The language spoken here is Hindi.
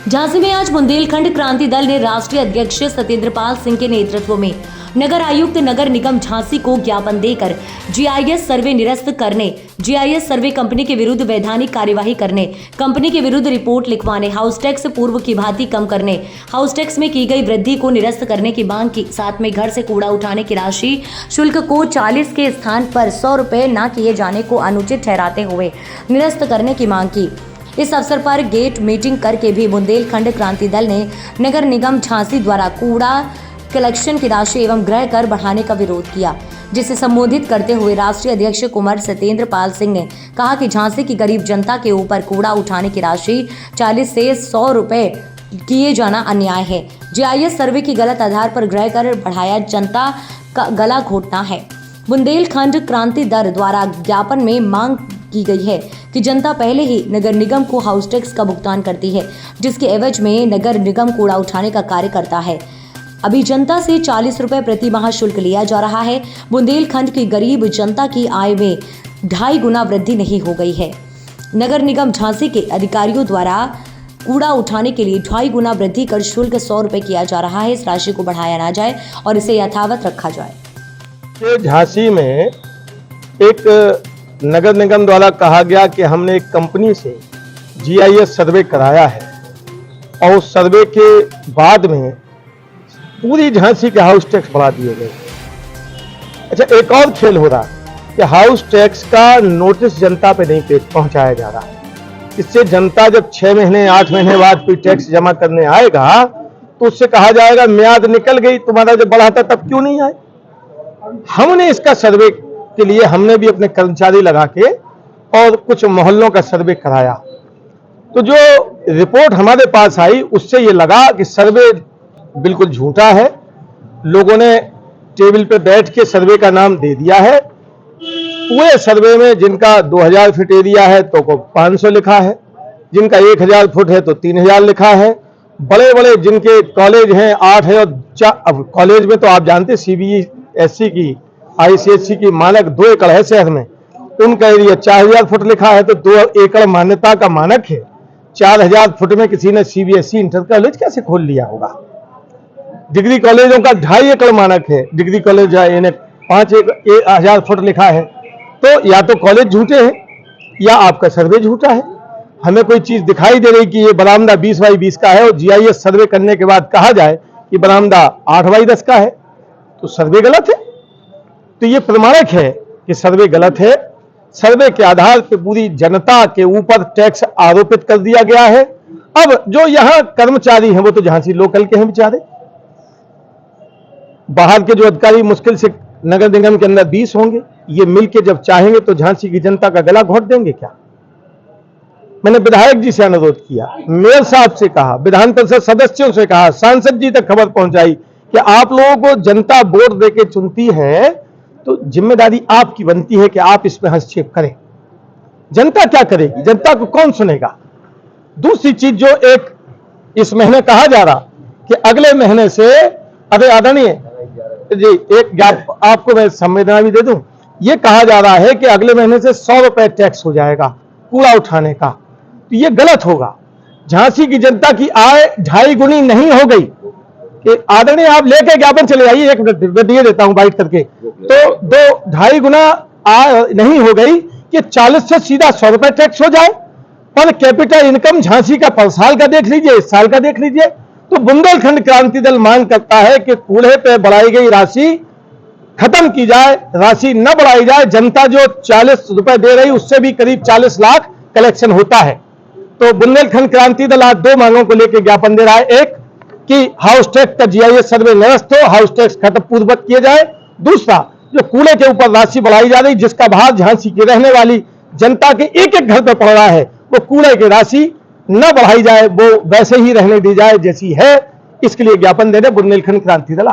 झांसी में आज बुंदेलखंड क्रांति दल ने राष्ट्रीय अध्यक्ष सत्येंद्र पाल सिंह के नेतृत्व में नगर आयुक्त नगर निगम झांसी को ज्ञापन देकर जीआईएस सर्वे निरस्त करने, जीआईएस सर्वे कंपनी के विरुद्ध वैधानिक कार्यवाही करने, कंपनी के विरुद्ध रिपोर्ट लिखवाने, हाउस टैक्स पूर्व की भांति कम करने, हाउस टैक्स में की गई वृद्धि को निरस्त करने की मांग की। साथ में घर से कूड़ा उठाने की राशि शुल्क को 40 के स्थान पर 100 रुपए न किए जाने को अनुचित ठहराते हुए निरस्त करने की मांग की। इस अवसर पर गेट मीटिंग करके भी बुंदेलखंड क्रांति दल ने नगर निगम झांसी द्वारा कूड़ा कलेक्शन की राशि एवं गृह कर बढ़ाने का विरोध किया, जिसे संबोधित करते हुए राष्ट्रीय अध्यक्ष कुंवर सत्येंद्र पाल सिंह ने कहा कि झांसी की गरीब जनता के ऊपर कूड़ा उठाने की राशि 40 से 100 रुपए किए जाना अन्याय है। जीआईएस सर्वे की गलत आधार पर गृह कर बढ़ाया जनता का गला घोटना है। बुंदेलखंड क्रांति दल द्वारा ज्ञापन में मांग की गई है कि जनता पहले ही नगर निगम को हाउस टैक्स का भुगतान करती है, जिसके एवज में नगर निगम कूड़ा उठाने का कार्य करता है। अभी जनता से 40 रुपए प्रति माह शुल्क लिया जा रहा है। बुंदेलखंड की गरीब जनता की आय में 2.5 गुना वृद्धि नहीं हो गई है। नगर निगम झांसी के अधिकारियों द्वारा कूड़ा उठाने के लिए 2.5 गुना वृद्धि कर शुल्क 100 रुपए किया जा रहा है। इस राशि को बढ़ाया ना जाए और इसे यथावत रखा जाए। झांसी में एक नगर निगम द्वारा कहा गया कि हमने एक कंपनी से जीआईएस सर्वे कराया है और उस सर्वे के बाद में पूरी झांसी के हाउस टैक्स बढ़ा दिए गए। अच्छा, एक और खेल हो रहा कि हाउस टैक्स का नोटिस जनता पे नहीं पहुंचाया जा रहा है। इससे जनता जब 6 महीने 8 महीने बाद कोई टैक्स जमा करने आएगा तो उससे कहा जाएगा म्याद निकल गई, तुम्हारा जब बढ़ा था तब क्यों नहीं आए। हमने इसका सर्वे के लिए हमने भी अपने कर्मचारी लगा के और कुछ मोहल्लों का सर्वे कराया, तो जो रिपोर्ट हमारे पास आई उससे ये लगा कि सर्वे बिल्कुल झूठा है। लोगों ने टेबल पे बैठ के सर्वे का नाम दे दिया है। पूरे सर्वे में जिनका 2000 फीट एरिया है तो को 500 लिखा है, जिनका 1000 फुट है तो 3000 लिखा है। बड़े बड़े जिनके कॉलेज हैं 8 है और अब कॉलेज में तो आप जानते सीबीएसई की आईसीएसई की मानक 2 एकड़ है शहर में, उनका एरिया 4000 फुट लिखा है तो 2 एकड़ मान्यता का मानक है। 4000 फुट में किसी ने सीबीएसई इंटर कॉलेज कैसे खोल लिया होगा। डिग्री कॉलेजों का 2.5 एकड़ मानक है, डिग्री कॉलेज इन्हें 5000 फुट लिखा है। तो या तो कॉलेज झूठे हैं या आपका सर्वे झूठा है। हमें कोई चीज दिखाई दे रही कि ये बरामदा 20 बाई 20 का है और जीआईएस सर्वे करने के बाद कहा जाए कि बरामदा 8 बाई 10 का है, तो सर्वे गलत है। तो ये प्रमाणक है कि सर्वे गलत है। सर्वे के आधार पर पूरी जनता के ऊपर टैक्स आरोपित कर दिया गया है। अब जो यहां कर्मचारी हैं वो तो झांसी लोकल के हैं बेचारे, बाहर के जो अधिकारी मुश्किल से नगर निगम के अंदर 20 होंगे, ये मिलके जब चाहेंगे तो झांसी की जनता का गला घोट देंगे क्या। मैंने विधायक जी से अनुरोध किया, मेयर साहब से कहा, विधान परिषद सदस्यों से कहा, सांसद जी तक खबर पहुंचाई कि आप लोगों को जनता वोट देके चुनती है तो जिम्मेदारी आपकी बनती है कि आप इसमें हस्तक्षेप करें। जनता क्या करेगी, जनता को कौन सुनेगा। दूसरी चीज जो एक इस महीने कहा जा रहा कि अगले महीने से, अरे आदरणीय जी एक आपको मैं संवेदना भी दे दूं, यह कहा जा रहा है कि अगले महीने से 100 रुपए टैक्स हो जाएगा कूड़ा उठाने का, तो यह गलत होगा। झांसी की जनता की आय 2.5 गुनी नहीं हो गई कि आदरणीय आप लेके ज्ञापन चले आइए, 1 मिनट दिए देता हूं बाइट करके, तो 2.5 गुना आय नहीं हो गई कि 40 से सीधा 100 रुपए टैक्स हो जाए। पर कैपिटल इनकम झांसी का पर साल का देख लीजिए, इस साल का देख लीजिए। तो बुंदेलखंड क्रांति दल मांग करता है कि कूड़े पे बढ़ाई गई राशि खत्म की जाए, राशि न बढ़ाई जाए। जनता जो 40 रुपए दे रही उससे भी करीब 40 लाख कलेक्शन होता है। तो बुंदेलखंड क्रांति दल आज 2 मांगों को लेकर ज्ञापन दे रहा है। एक कि हाउस टैक्स का जीआईएस सर्वे निरस्त हो, हाउस टैक्स खत्म पूर्ववत किए जाए। दूसरा, जो कूड़े के ऊपर राशि बढ़ाई जा रही जिसका भार झांसी की रहने वाली जनता के एक घर पर पड़ रहा है, वो कूड़े की राशि न बढ़ाई जाए, वो वैसे ही रहने दी जाए जैसी है। इसके लिए ज्ञापन देने बुंदेलखंड क्रांति दल